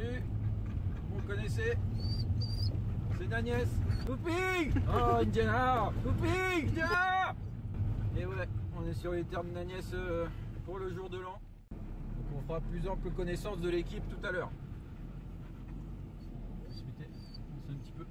Salut, vous me connaissez? C'est Agnès. Looping. Oh, Indiana. Looping, Indiana. Et ouais, on est sur les termes d'Agnès pour le jour de l'an. Donc on fera plus ample connaissance de l'équipe tout à l'heure. Précipité, on un petit peu.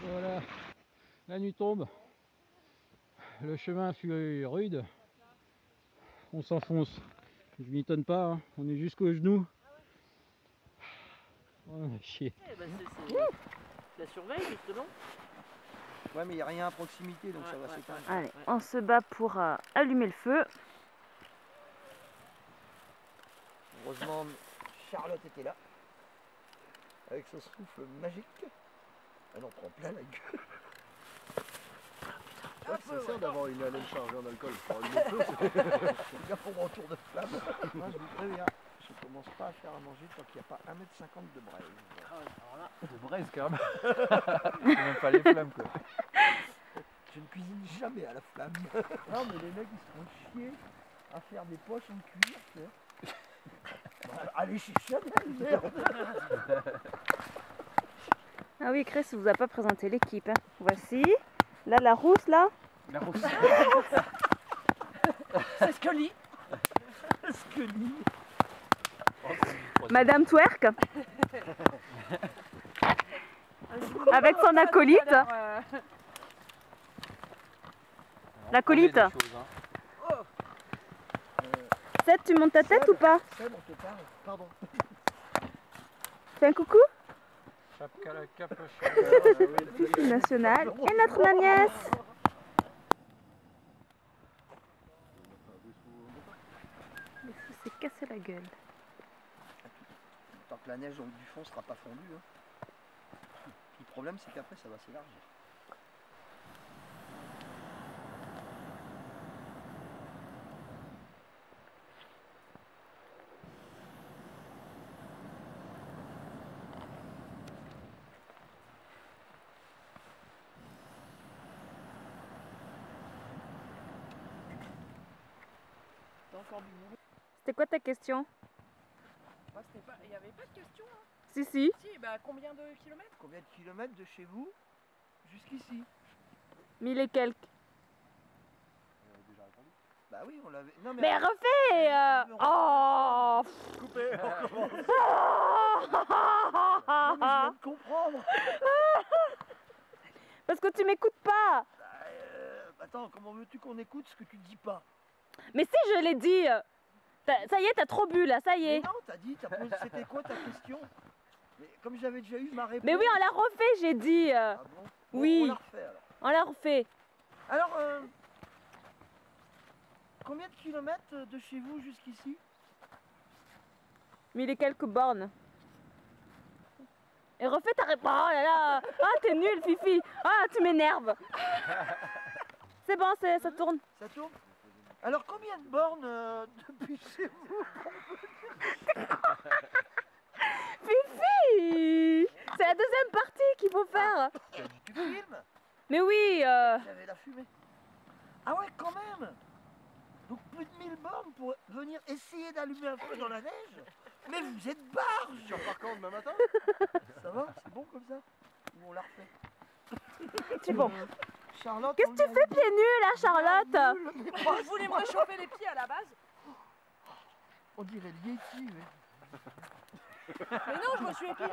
Voilà, la nuit tombe, le chemin fut rude, on s'enfonce, je m'étonne pas, hein. On est jusqu'aux genoux. Oh, chier. La surveille justement. Ouais, mais il n'y a rien à proximité, donc ça va s'éteindre. Allez, on se bat pour allumer le feu. Heureusement, Charlotte était là, avec son souffle magique. Elle en prend plein la gueule. C'est ça d'avoir une haleine chargée en alcool. Pour allumer le feu, C'est bien pour mon tour de flamme. Moi, je vous préviens, je commence pas à faire à manger tant qu'il n'y a pas 1,50 m de braise. De braise quand même. C'est même pas les flammes quoi. Je ne cuisine jamais à la flamme. Non, mais les mecs, ils se font chier à faire des poches en cuir, tu sais. Bah, allez chez Chanel, merde. Ah oui, Chris vous a pas présenté l'équipe. Hein. Voici, là la rousse là. La rousse. C'est Scully. Scully. Madame Twerk. Avec son acolyte. L'acolyte. Seth, tu montes ta tête ou pas? Seb, on te parle. Pardon. Fais un coucou. Chapka la cape. National. Et notre Agnès. Il s'est cassé la gueule. Tant que la neige du fond sera pas fondue. Hein. Le problème, c'est qu'après, ça va s'élargir. C'était quoi ta question? Il n'y avait pas de question. Hein. Si, si. Si, bah combien de kilomètres? Combien de kilomètres de chez vous jusqu'ici? 1000 et quelques. déjà répondu. Bah oui, on l'avait. Non, Mais refais Oh Coupé, on recommence. Non, mais je viens de comprendre. Parce que tu m'écoutes pas. Attends, comment veux-tu qu'on écoute ce que tu dis pas? Mais si, je l'ai dit. Ça y est, t'as trop bu là, ça y Mais est. non, t'as dit, c'était quoi ta question? Mais comme j'avais déjà eu ma réponse. Mais oui, on l'a refait, j'ai dit. Ah bon? Bon, Oui. on la refait alors. On l'a refait. Alors, combien de kilomètres de chez vous jusqu'ici? 1000 et quelques bornes. Et refais ta réponse. Oh là là. Ah, t'es nul, Fifi. Ah, tu m'énerves. C'est bon, ça tourne. Ça tourne? Alors, combien de bornes depuis chez vous? Fifi, c'est la deuxième partie qu'il faut faire. Tu filmes? Mais oui. J'avais la fumée. Ah ouais, quand même. Donc plus de 1000 bornes pour venir essayer d'allumer un feu dans la neige? Mais vous êtes barge! Tu repars quand demain matin? Ça va? C'est bon comme ça? Ou on la refait? C'est bon. Charlotte, Qu'est-ce que tu fais pieds nus là, Charlotte? Je voulais me réchauffer les pieds à la base. On dirait le Yeti, mais... Mais non, je me suis épilé.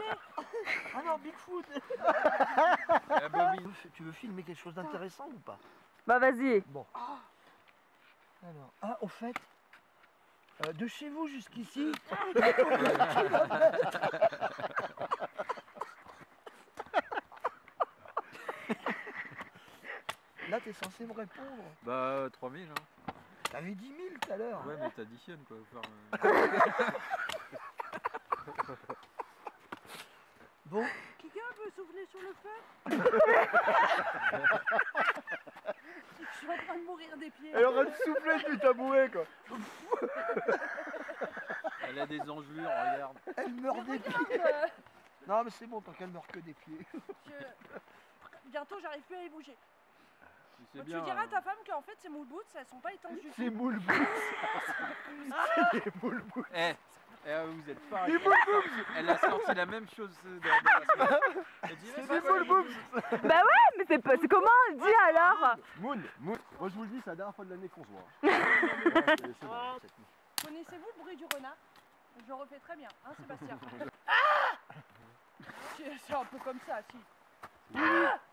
Ah non, Bigfoot. Eh, Bobby. Tu veux filmer quelque chose d'intéressant ou pas? Bah vas-y. Bon. Alors, ah, au fait, de chez vous jusqu'ici, là t'es censé me répondre. Bah 3000 hein. T'avais 10 000 tout à l'heure. Ouais mais t'additionnes quoi. Bon, Quelqu'un peut souffler sur le feu? Je suis en train de mourir des pieds. Elle est en train de souffler depuis tabouret quoi. Elle a des engelures, regarde. elle meurt des pieds. Regarde, Non mais c'est bon, tant qu'elle meurt que des pieds. bientôt j'arrive plus à y bouger. C'est Tu bien. diras à ta femme qu'en fait ces moule boots elles sont pas étanches du C'est tout. moule boots. C'est des moule boots. Vous êtes pareil. Elle a sorti la même chose dans la semaine. Elle dit, C'est mais des quoi, moule les boots. Bah ouais, mais c'est comment on le dit alors? Moon. Moi je vous le dis, c'est la dernière fois de l'année qu'on se voit. C'est bon. Connaissez-vous le bruit du renard? Je le refais très bien, hein Sébastien? C'est un peu comme ça, si. Oui,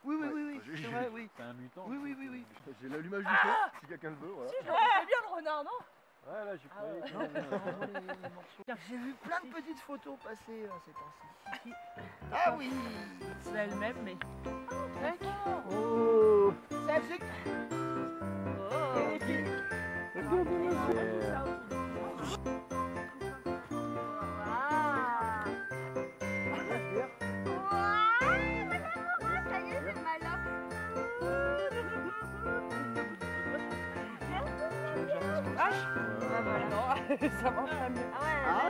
oui, oui, oui, j'ai- c'est vrai, oui. C'est un mutant. Oui, oui, oui, oui. J'ai l'allumage du feu, si quelqu'un le veut, voilà. Si, je le refais bien le renard, non? Ouais, là, j'ai Ah ouais. pris. Non, mais je renvoie les morceaux. J'ai vu plein de petites photos passer ces temps-ci. Ah oui. C'est elle-même, mais. Oh. Ça, c'est... Ça marche pas mieux. Ah,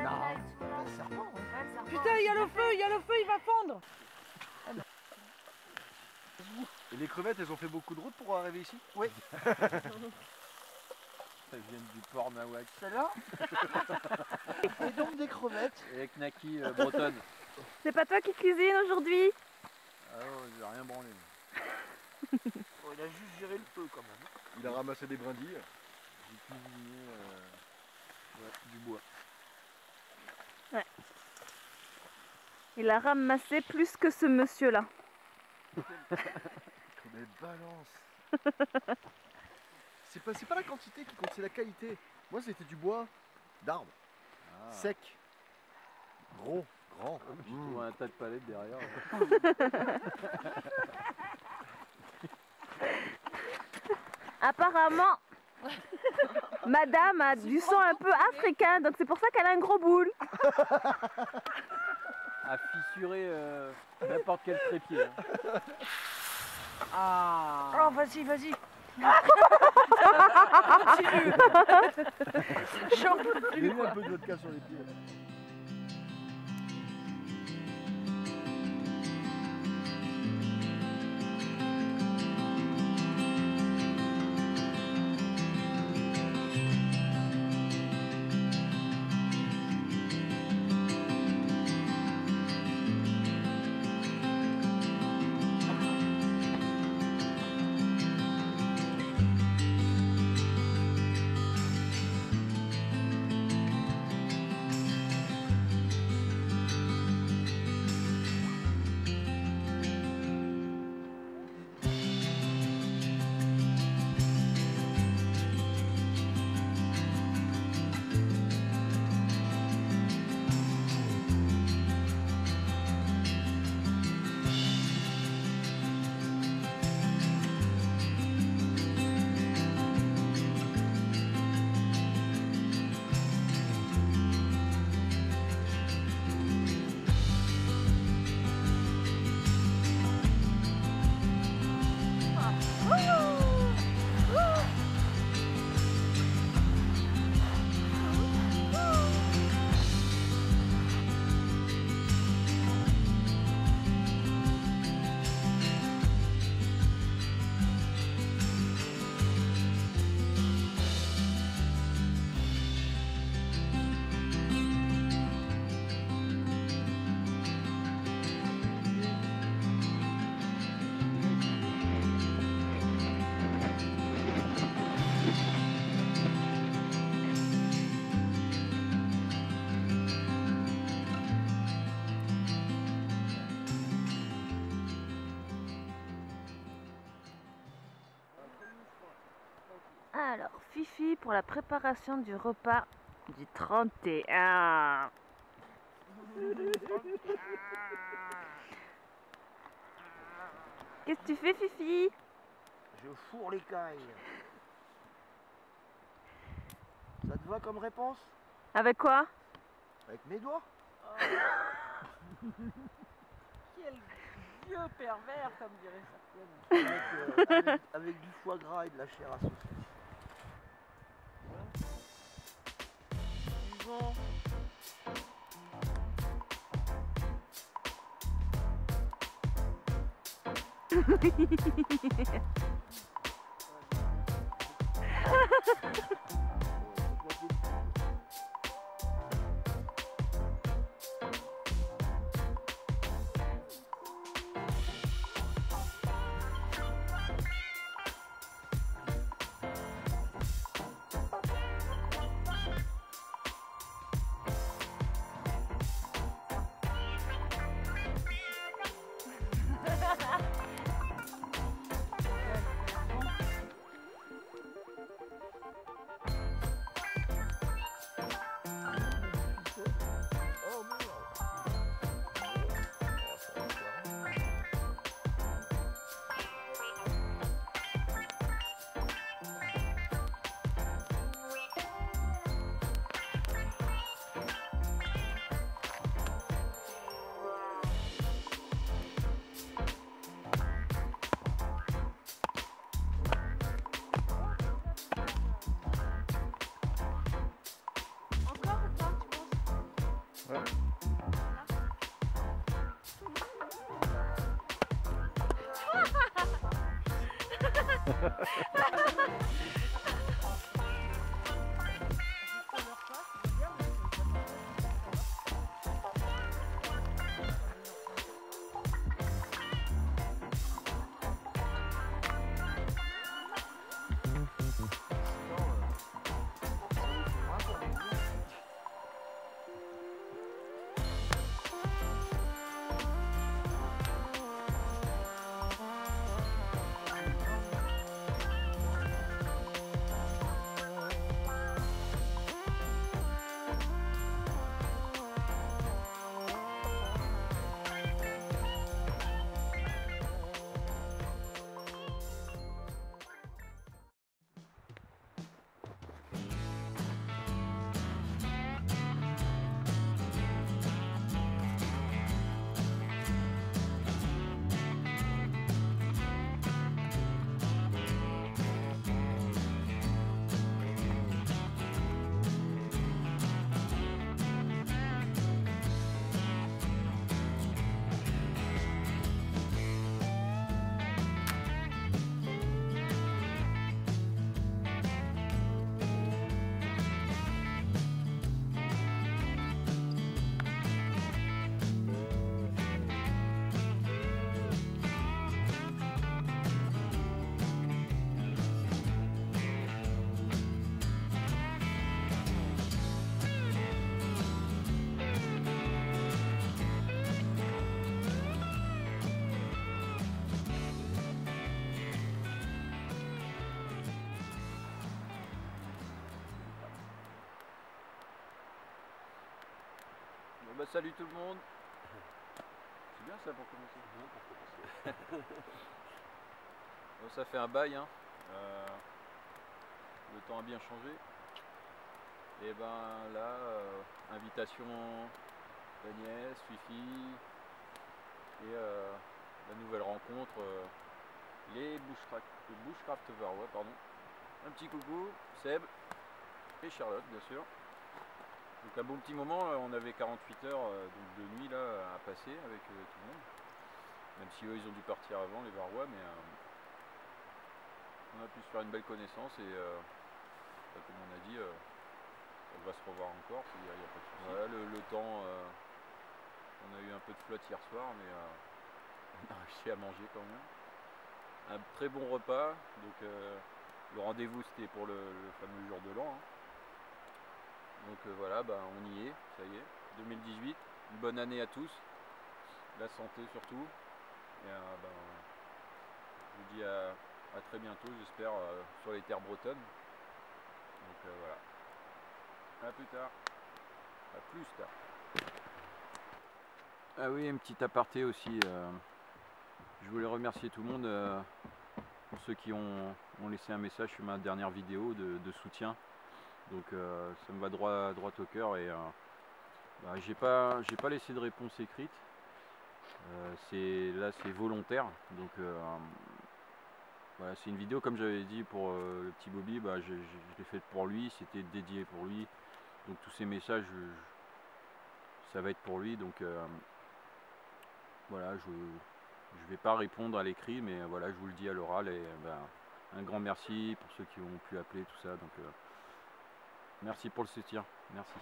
Non. un serpent, hein. Putain, il y a le feu, il va fondre. Et les crevettes, elles ont fait beaucoup de route pour arriver ici? Oui. Elles viennent du port Nawak. Celle-là. Et donc des crevettes. Et avec Naki bretonne. C'est pas toi qui cuisine aujourd'hui? Ah ouais, j'ai rien branlé. Bon, il a juste géré le feu quand même. Il a ramassé des brindilles. J'ai cuisiné du bois. Il a ramassé plus que ce monsieur-là. Mais balance. C'est pas la quantité qui compte, c'est la qualité. Moi c'était du bois d'arbre, sec, gros, grand. J'ai trouvé un tas de palettes derrière. Apparemment, madame a du sang un peu africain, donc c'est pour ça qu'elle a un gros boule. À fissurer n'importe quel trépied. Hein. Oh, vas-y, vas-y. J'en peux J'ai plus. eu un peu de vodka sur les pieds. Alors, Fifi pour la préparation du repas du 31. Qu'est-ce que tu fais, Fifi? Je fourre les cailles. Ça te va comme réponse? Avec quoi? Avec mes doigts? Quel vieux pervers, comme dirait certaines. Avec du foie gras et de la chair à saucisse. Bon. Bah, salut tout le monde. C'est bien ça pour commencer. Bon, ça fait un bail, hein. Le temps a bien changé. Et ben là, invitation d'Agnès, Fifi et la nouvelle rencontre, les Bushcrafters, ouais, pardon. Un petit coucou, Seb et Charlotte bien sûr. Donc un bon petit moment, on avait 48 heures donc de nuit là, à passer avec tout le monde. Même si eux ils ont dû partir avant, les Varois, mais on a pu se faire une belle connaissance et comme on a dit, on va se revoir encore, il n'y a pas de souci. Voilà, le temps, on a eu un peu de flotte hier soir, mais on a réussi à manger quand même. Un très bon repas, donc le rendez-vous c'était pour le fameux jour de l'an. Hein. Donc voilà, bah, on y est, ça y est, 2018, une bonne année à tous, la santé surtout, et je vous dis à très bientôt, j'espère, sur les terres bretonnes, Donc voilà. À plus tard. À plus tard. Ah oui, un petit aparté aussi. Je voulais remercier tout le monde, pour ceux qui ont laissé un message sur ma dernière vidéo de soutien. Donc ça me va droit au cœur et bah, j'ai pas laissé de réponse écrite. Là c'est volontaire. Donc voilà, c'est une vidéo comme j'avais dit pour le petit Bobby, bah, je l'ai faite pour lui, c'était dédié pour lui. Donc tous ces messages, ça va être pour lui. Donc voilà, je vais pas répondre à l'écrit, mais voilà, je vous le dis à l'oral. Et ben, un grand merci pour ceux qui ont pu appeler, tout ça. Donc merci pour le soutien, merci.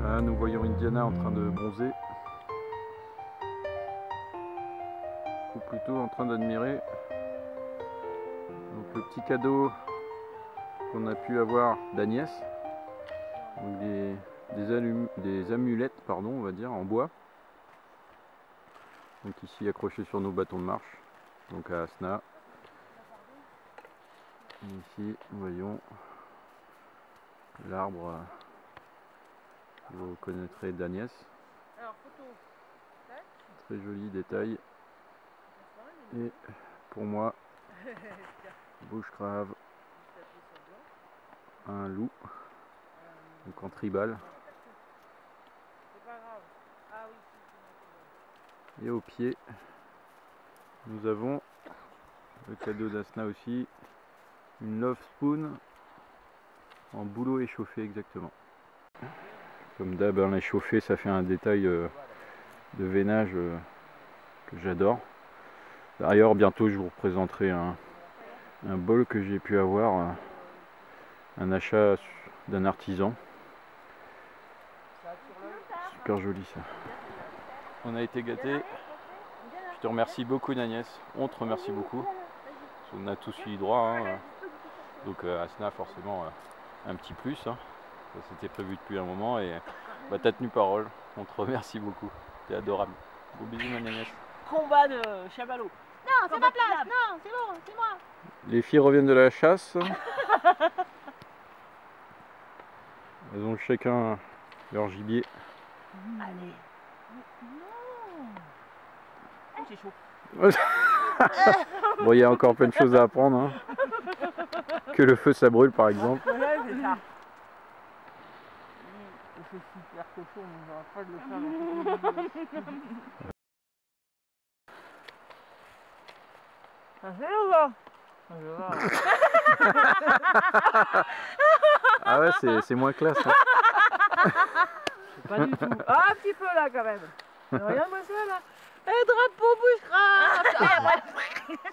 Là, nous voyons Indiana en train de bronzer, ou plutôt en train d'admirer le petit cadeau qu'on a pu avoir d'Agnès, des amulettes, pardon, on va dire, en bois, donc ici accrochées sur nos bâtons de marche, donc à Asna. Et ici nous voyons l'arbre. Vous connaîtrez d'Agnès. Alors, photo. Très joli détail. Et pour moi, bouche crave, un loup, donc en tribal. C'est pas grave. Ah oui, Et au pied, nous avons le cadeau d'Asna aussi, une Love Spoon en bouleau échauffé exactement. Comme d'hab, l'échauffé, ça fait un détail de veinage que j'adore. D'ailleurs, bientôt, je vous représenterai un bol que j'ai pu avoir, un achat d'un artisan. Super joli ça. On a été gâtés. Je te remercie beaucoup, Agnès. On te remercie beaucoup. On a tous eu droit. Hein. Donc, Asna, forcément, un petit plus. Hein. Ça c'était prévu depuis un moment et bah, t'as tenu parole. On te remercie beaucoup. T'es adorable. Gros bisous, ma Agnès. combat de chamallow. Non, c'est ma place. Non, c'est bon, c'est moi. Les filles reviennent de la chasse. Elles ont chacun leur gibier. Allez. Non. C'est chaud. Bon, il y a encore plein de choses à apprendre. Hein. Que le feu ça brûle par exemple. Ouais, c'est ça. C'est super cochon, on va pas de le faire. Ça fait ou pas? Ah ouais, c'est moins classe. Hein. Pas du tout. Ah, un petit peu là quand même. Regarde-moi ça là. Un drapeau Bushcraft.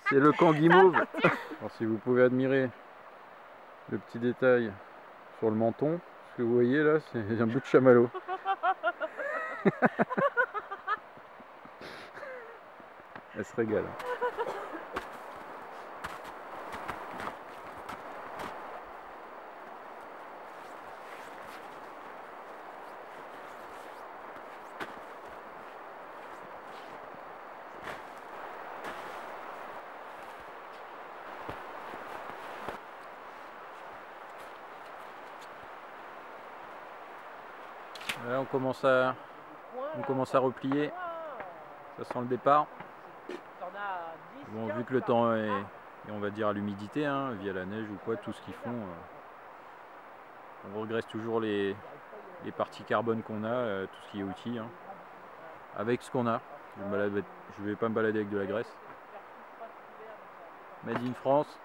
C'est le camp guimauve. Alors, si vous pouvez admirer le petit détail sur le menton, ce que vous voyez là, c'est un bout de chamallow. Elle se régale. Là, on commence à replier. Ça sent le départ. Bon, vu que le temps est, on va dire, à l'humidité, hein, via la neige ou quoi, tout ce qu'ils font, on regresse toujours les parties carbone qu'on a, tout ce qui est outils, hein, avec ce qu'on a. Je vais pas me balader avec de la graisse. Made in France.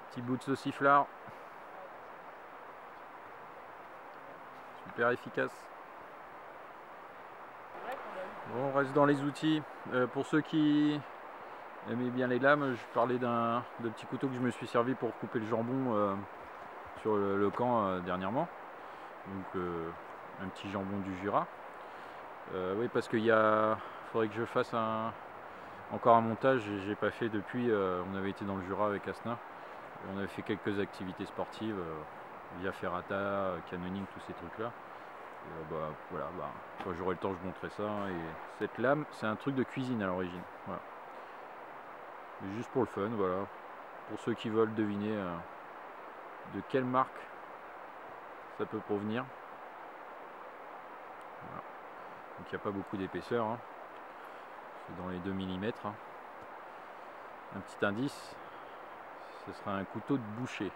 Petit bout de sauciflard. Super efficace. Bon, on reste dans les outils. Pour ceux qui aimaient bien les lames, je parlais d'un petit couteau que je me suis servi pour couper le jambon sur le camp dernièrement. Donc un petit jambon du Jura. Oui, parce qu'il faudrait que je fasse encore un montage, j'ai pas fait depuis. On avait été dans le Jura avec Asna. Et on avait fait quelques activités sportives via ferrata, canyoning, tous ces trucs là. Voilà, quand j'aurai le temps je montrerai ça. Et cette lame, c'est un truc de cuisine à l'origine. Voilà. Mais juste pour le fun, voilà. Pour ceux qui veulent deviner de quelle marque ça peut provenir. Voilà. Donc il n'y a pas beaucoup d'épaisseur. Hein. C'est dans les 2 mm. Hein. Un petit indice, ce sera un couteau de boucher.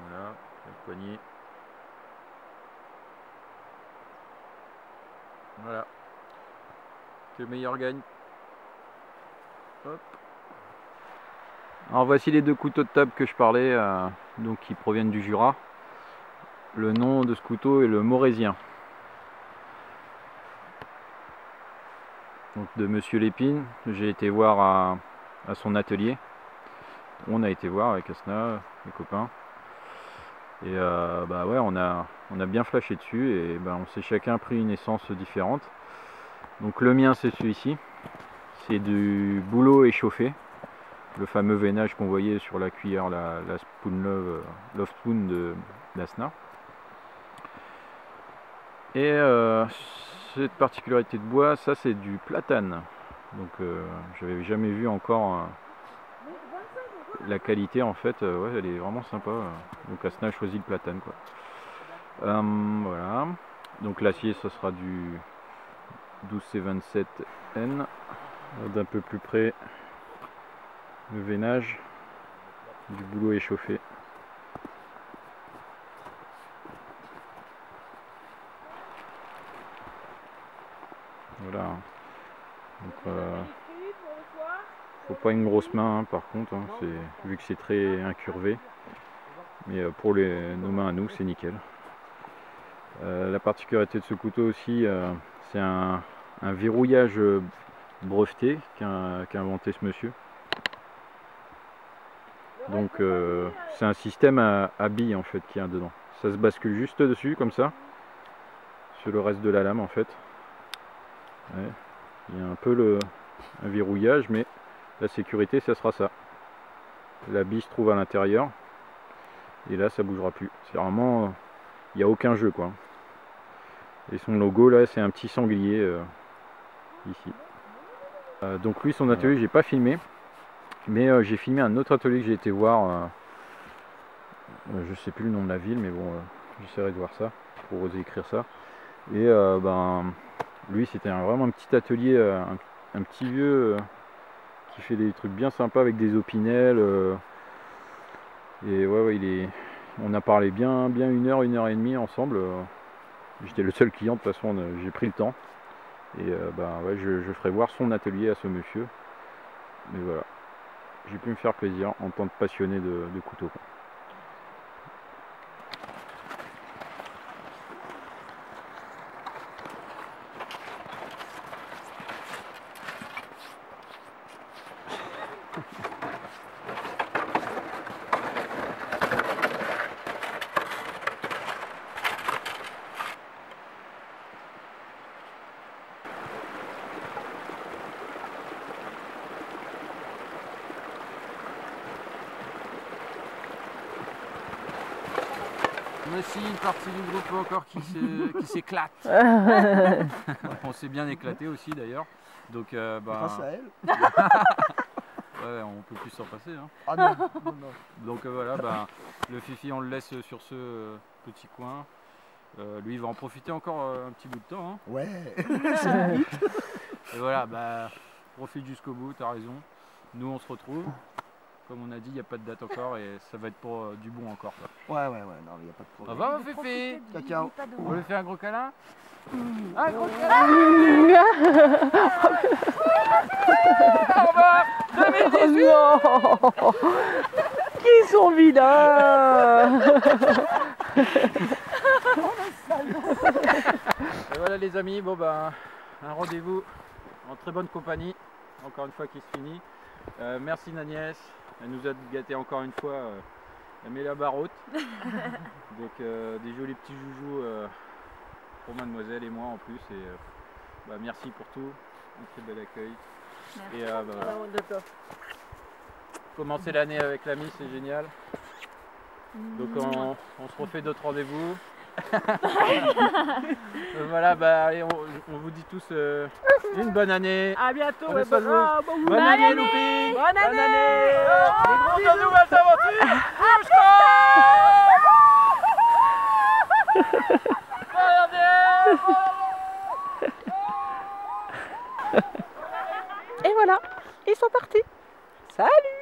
Voilà, la poignée. Voilà. Que le meilleur gagne. Hop. Alors voici les 2 couteaux de table que je parlais, donc qui proviennent du Jura. Le nom de ce couteau est le Maurésien. Donc de Monsieur Lépine, j'ai été voir à son atelier. On a été voir avec Asna, les copains. Et ouais, on a bien flashé dessus et on s'est chacun pris une essence différente. Donc le mien c'est celui-ci, c'est du bouleau échauffé, le fameux veinage qu'on voyait sur la cuillère, la Spoon Love Spoon d'Asna. Et cette particularité de bois, ça c'est du platane. Donc j'avais jamais vu encore la qualité en fait, ouais, elle est vraiment sympa. Donc Asna a choisi le platane quoi. Voilà. Donc l'acier ça sera du 12C27N. D'un peu plus près le veinage du bouleau échauffé. Voilà. Donc faut pas une grosse main hein, par contre, hein, vu que c'est très incurvé. Mais pour nos mains à nous, c'est nickel. La particularité de ce couteau aussi, c'est un verrouillage breveté qu'a inventé ce monsieur. Donc c'est un système à billes en fait qu'il y a dedans. Ça se bascule juste dessus comme ça, sur le reste de la lame en fait. Ouais. Il y a un peu un verrouillage, mais la sécurité ça sera ça. La bille se trouve à l'intérieur et là ça bougera plus. C'est vraiment, il n'y a aucun jeu quoi. Et son logo là c'est un petit sanglier ici. Donc lui son atelier j'ai pas filmé, mais j'ai filmé un autre atelier que j'ai été voir. Je sais plus le nom de la ville, mais bon j'essaierai de voir ça pour oser écrire ça. Et lui c'était vraiment un petit atelier, un petit vieux qui fait des trucs bien sympas avec des opinels. Et ouais, on a parlé bien 1 heure, 1 heure et demie ensemble. J'étais le seul client, de toute façon j'ai pris le temps. Et ouais, je ferai voir son atelier à ce monsieur. Mais voilà, j'ai pu me faire plaisir en tant que passionné de couteaux. On a aussi une partie du groupe encore qui s'éclate. On s'est bien éclaté aussi d'ailleurs. Donc Grâce à elle. Ouais, on peut plus s'en passer. Hein. Ah non, non, non. Donc voilà, le Fifi on le laisse sur ce petit coin. Lui il va en profiter encore un petit bout de temps. Hein. Ouais. Et voilà, profite jusqu'au bout, t'as raison. Nous on se retrouve. Comme on a dit, il n'y a pas de date encore et ça va être pour du bon encore. Quoi. Ouais, non, il n'y a pas de Au problème. revoir Fifi. Cacao. On lui fait un gros câlin. Un gros câlin. Au revoir 2018. Non. Qui sont vilains. Et voilà les amis, un rendez-vous en très bonne compagnie, encore une fois qui se finit. Merci Nagnès, elle nous a gâté encore une fois, elle met la barre haute. Donc des jolis petits joujoux pour mademoiselle et moi en plus. Et merci pour tout, un très bel accueil. Et commencer l'année avec l'ami, c'est génial. Donc on se refait d'autres rendez-vous. Voilà, allez, on vous dit tous une bonne année. À bientôt. Bonne année, Loupi. Bonne année. Des gros de nouvelles aventures. Et voilà, ils sont partis. Salut.